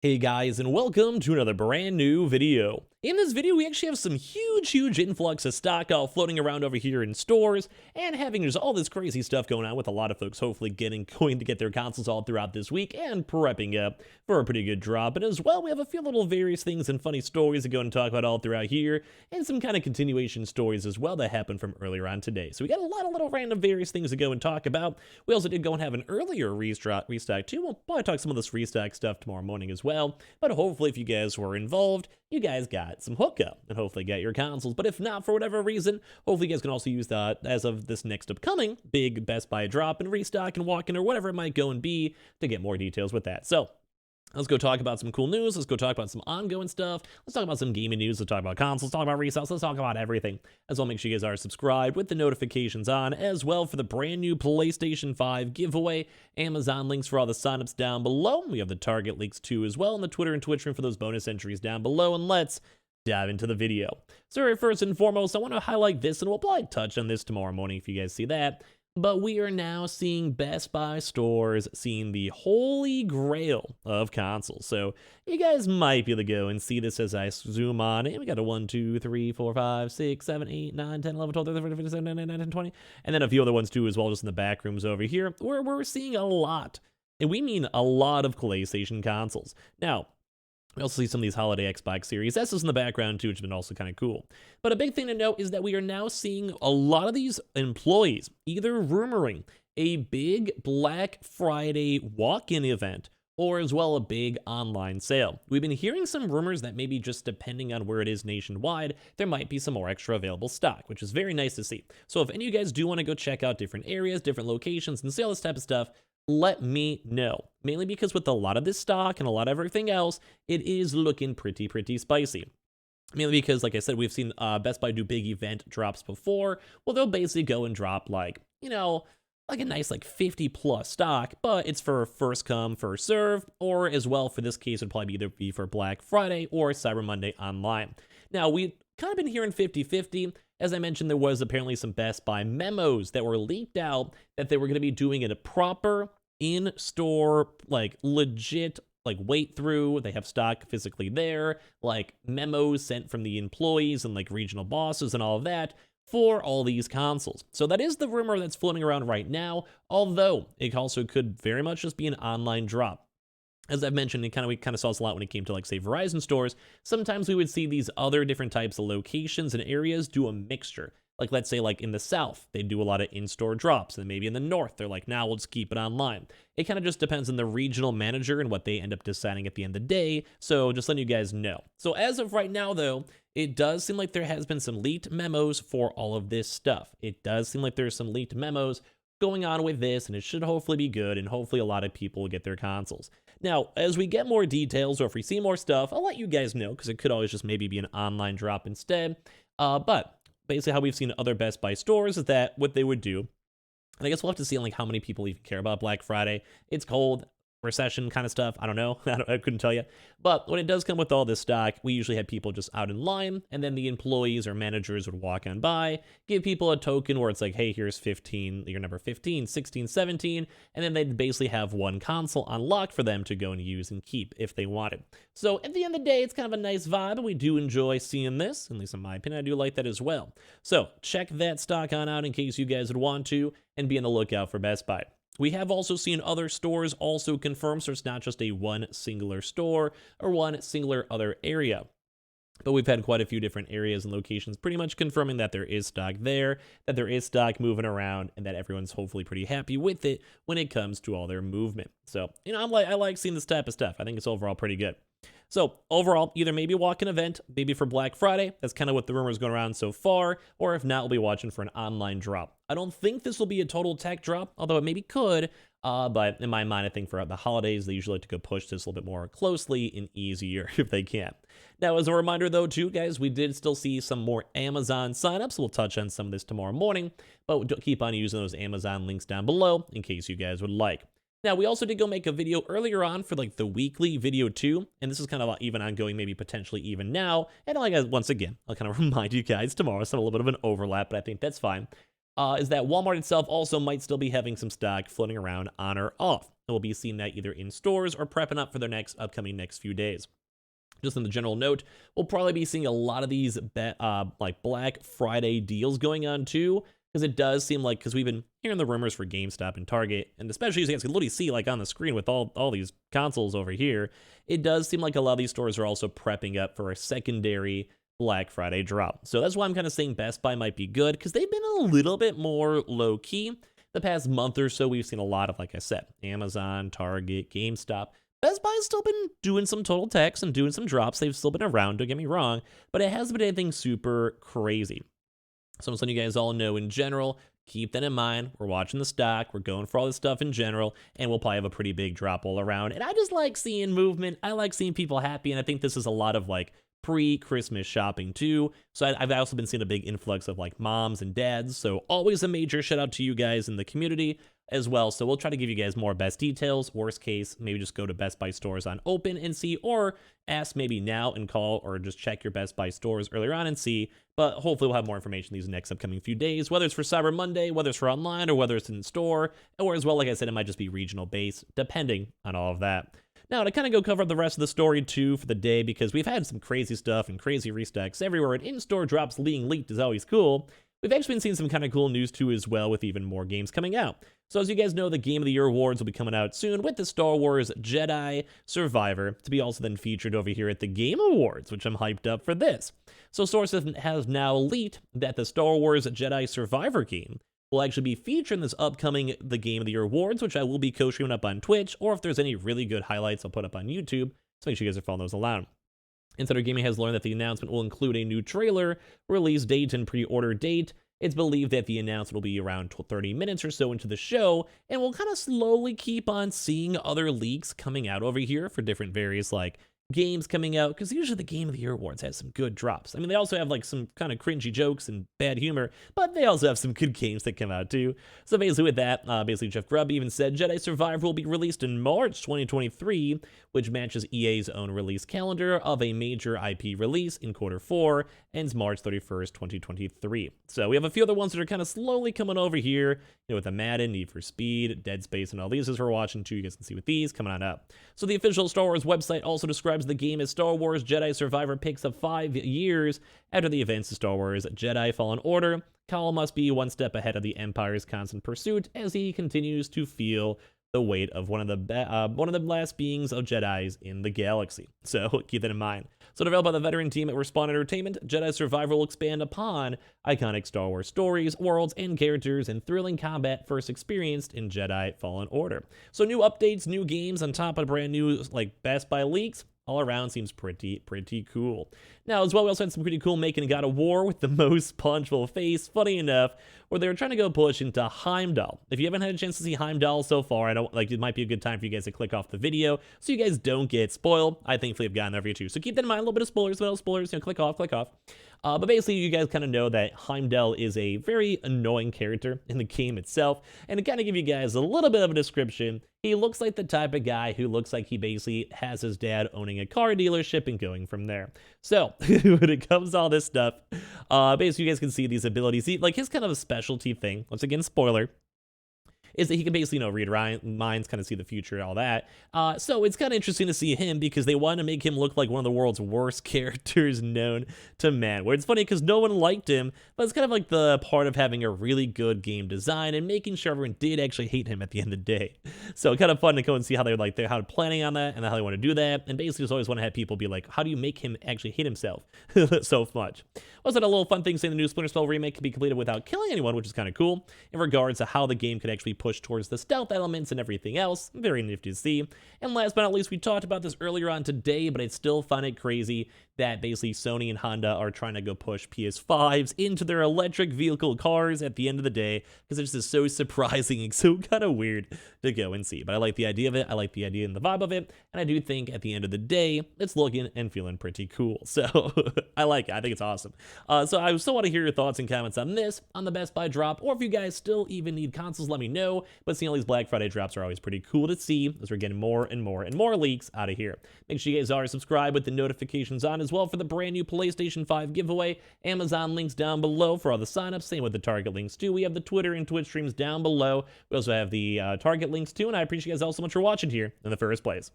Hey guys, and welcome to another brand new video. In this video, we actually have some huge influx of stock all floating around over here in stores, and having just all this crazy stuff going on with a lot of folks hopefully going to get their consoles all throughout this week and prepping up for a pretty good drop. And as well, we have a few little various things and funny stories to go and talk about all throughout here, and some kind of continuation stories as well that happened from earlier on today. So we got a lot of little random various things to go and talk about. We also did go and have an earlier restock too. We'll probably talk some of this restock stuff tomorrow morning as well. But hopefully if you guys were involved, you guys got some hookup and hopefully got your consoles. But if not, for whatever reason, hopefully you guys can also use that as of this next upcoming big Best Buy drop and restock and walk in or whatever it might go and be to get more details with that. So let's go talk about some cool news. Let's go talk about some ongoing stuff. Let's talk about some gaming news. Let's talk about consoles. Let's talk about resales. Let's talk about everything. As well, make sure you guys are subscribed with the notifications on as well for the brand new PlayStation 5 giveaway. Amazon links for all the signups down below. We have the Target links too as well, and the Twitter and Twitch room for those bonus entries down below. And let's dive into the video. So first and foremost, I want to highlight this, and we'll probably touch on this tomorrow morning if you guys see that. But we are now seeing Best Buy stores seeing the holy grail of consoles. So you guys might be able to go and see this as I zoom on. And we got a 1, 2, 3, 4, 5, 6, 7, 8, 9, 10, 11, 12, 13, 14, 15, 16, 17, 18, 19, 20. And then a few other ones too as well, just in the back rooms over here, where we're seeing a lot. And we mean a lot of PlayStation consoles. Now, we also see some of these holiday Xbox Series S's in the background too, which has been also kind of cool. But a big thing to note is that we are now seeing a lot of these employees either rumoring a big Black Friday walk-in event or as well a big online sale. We've been hearing some rumors that maybe just depending on where it is nationwide, there might be some more extra available stock, which is very nice to see. So if any of you guys do want to go check out different areas, different locations, and see all this type of stuff, let me know. Mainly because with a lot of this stock and a lot of everything else, it is looking pretty spicy. Mainly because, like I said, we've seen Best Buy do big event drops before. Well, they'll basically go and drop like a nice 50 plus stock, but it's for first come, first serve, or as well for this case, it would probably either be for Black Friday or Cyber Monday online. Now, we've kind of been hearing 50-50. As I mentioned, there was apparently some Best Buy memos that were leaked out that they were going to be doing it a proper in-store, legit, wait through. They have stock physically there, memos sent from the employees and regional bosses and all of that for all these consoles. So that is the rumor that's floating around right now, although it also could very much just be an online drop. As I've mentioned, we kind of saw this a lot when it came to say Verizon stores. Sometimes we would see these other different types of locations and areas do a mixture. Let's say in the South, they do a lot of in-store drops, and maybe in the North, they're now we'll just keep it online. It kind of just depends on the regional manager and what they end up deciding at the end of the day, so just letting you guys know. So as of right now, though, it does seem like there has been some leaked memos for all of this stuff. It does seem like there's some leaked memos going on with this, and it should hopefully be good, and hopefully a lot of people will get their consoles. Now, as we get more details, or if we see more stuff, I'll let you guys know, because it could always just maybe be an online drop instead, but basically how we've seen other Best Buy stores is that what they would do, and I guess we'll have to see how many people even care about Black Friday. It's cold, recession kind of stuff. I don't know. I couldn't tell you. But when it does come with all this stock, we usually have people just out in line, and then the employees or managers would walk on by, give people a token where it's hey, here's 15, your number 15, 16, 17, and then they'd basically have one console unlocked for them to go and use and keep if they wanted. So at the end of the day, it's kind of a nice vibe, and we do enjoy seeing this, at least in my opinion. I do like that as well. So check that stock on out in case you guys would want to, and be on the lookout for Best Buy. We have also seen other stores also confirm, so it's not just a one singular store or one singular other area. But we've had quite a few different areas and locations pretty much confirming that there is stock there, that there is stock moving around, and that everyone's hopefully pretty happy with it when it comes to all their movement. So, I like seeing this type of stuff. I think it's overall pretty good. So overall, either maybe walk an event, maybe for Black Friday. That's kind of what the rumors going around so far. Or if not, we'll be watching for an online drop. I don't think this will be a total tech drop, although it maybe could. But in my mind, I think for the holidays, they usually like to go push this a little bit more closely and easier if they can. Now, as a reminder though, too, guys, we did still see some more Amazon signups. We'll touch on some of this tomorrow morning, but we'll keep on using those Amazon links down below in case you guys would like. Now, we also did go make a video earlier on for the weekly video too, and this is kind of even ongoing, maybe potentially even now. And once again, I'll kind of remind you guys tomorrow, so a little bit of an overlap, but I think that's fine. is that Walmart itself also might still be having some stock floating around on or off. And we'll be seeing that either in stores or prepping up for their next few days. Just on the general note, we'll probably be seeing a lot of these like Black Friday deals going on too, because it does seem like, because we've been hearing the rumors for GameStop and Target, and especially as you guys can literally see like on the screen with all these consoles over here, it does seem like a lot of these stores are also prepping up for a secondary Black Friday drop. So that's why I'm kind of saying Best Buy might be good, because they've been a little bit more low-key. The past month or so, we've seen a lot of, like I said, Amazon, Target, GameStop. Best Buy's still been doing some total techs and doing some drops. They've still been around, don't get me wrong, but it hasn't been anything super crazy. So I'm just letting you guys all know in general, keep that in mind. We're watching the stock, we're going for all this stuff in general, and we'll probably have a pretty big drop all around. And I just like seeing movement. I like seeing people happy, and I think this is a lot of like pre-Christmas shopping too. So I've also been seeing a big influx of like moms and dads. So always a major shout out to you guys in the community as well. So we'll try to give you guys more best details. Worst case, maybe just go to Best Buy stores on open and see, or ask maybe now and call, or just check your Best Buy stores earlier on and see. But hopefully we'll have more information these next upcoming few days, whether it's for Cyber Monday, whether it's for online, or whether it's in store, or as well, like I said, it might just be regional based, depending on all of that. Now, to kind of go cover up the rest of the story, too, for the day, because we've had some crazy stuff and crazy restocks everywhere, and in-store drops being leaked is always cool. We've actually been seeing some kind of cool news, too, as well, with even more games coming out. So as you guys know, the Game of the Year awards will be coming out soon, with the Star Wars Jedi Survivor to be also then featured over here at the Game Awards, which I'm hyped up for this. So sources have now leaked that the Star Wars Jedi Survivor game will actually be featured in this upcoming The Game of the Year awards, which I will be co-streaming up on Twitch, or if there's any really good highlights, I'll put up on YouTube, so make sure you guys are following those along. Insider Gaming has learned that the announcement will include a new trailer, release date, and pre-order date. It's believed that the announcement will be around 30 minutes or so into the show, and we'll kind of slowly keep on seeing other leaks coming out over here for different various, like, games coming out, because usually the Game of the Year awards has some good drops. I mean, they also have like some kind of cringy jokes and bad humor, but they also have some good games that come out too. So basically with that, basically Jeff Grubb even said Jedi Survivor will be released in March 2023, which matches EA's own release calendar of a major IP release in Q4, ends March 31st, 2023. So we have a few other ones that are kind of slowly coming over here, you know, with the Madden, Need for Speed, Dead Space, and all these as we're watching too. You guys can see with these coming on up. So the official Star Wars website also describes the game as Star Wars Jedi Survivor picks up 5 years after the events of Star Wars Jedi Fallen Order. Cal must be one step ahead of the Empire's constant pursuit as he continues to feel the weight of one of the last beings of Jedis in the galaxy. So keep that in mind. So developed by the veteran team at Respawn Entertainment, Jedi Survivor will expand upon iconic Star Wars stories, worlds, and characters, and thrilling combat first experienced in Jedi Fallen Order. So new updates, new games on top of brand new like Best Buy leaks. All around seems pretty cool. Now, as well, we also had some pretty cool making God of War with the most punchable face, funny enough, where they were trying to go push into Heimdall. If you haven't had a chance to see Heimdall so far, it might be a good time for you guys to click off the video so you guys don't get spoiled. I thankfully have gotten there for you too. So keep that in mind, a little bit of spoilers, click off. But basically, you guys kind of know that Heimdall is a very annoying character in the game itself. And to kind of give you guys a little bit of a description, he looks like the type of guy who looks like he basically has his dad owning a car dealership and going from there. So, when it comes to all this stuff, basically you guys can see these abilities. Like his kind of a specialty thing, once again, spoiler, is that he can basically, read minds, kind of see the future and all that. So it's kind of interesting to see him because they wanted to make him look like one of the world's worst characters known to man. Where it's funny because no one liked him, but it's kind of like the part of having a really good game design and making sure everyone did actually hate him at the end of the day. So kind of fun to go and see how they're planning on that and how they want to do that. And basically just always want to have people be like, how do you make him actually hate himself so much? Also had a little fun thing saying the new Splinter Cell remake can be completed without killing anyone, which is kind of cool in regards to how the game could actually push towards the stealth elements and everything else. Very nifty to see. And last but not least, we talked about this earlier on today, but I still find it crazy that basically Sony and Honda are trying to go push PS5s into their electric vehicle cars at the end of the day, because it's just so surprising and so kind of weird to go and see. But I like the idea of it. I like the idea and the vibe of it. And I do think at the end of the day, it's looking and feeling pretty cool. So I like it. I think it's awesome. So I still want to hear your thoughts and comments on this, on the Best Buy drop, or if you guys still even need consoles, let me know. below. But seeing all these Black Friday drops are always pretty cool to see as we're getting more and more and more leaks out of here. Make sure you guys are subscribed with the notifications on as well for the brand new PlayStation 5 giveaway. Amazon links down below for all the signups. Same with the Target links too. We have the Twitter and Twitch streams down below. We also have the Target links too. And I appreciate you guys all so much for watching here in the first place.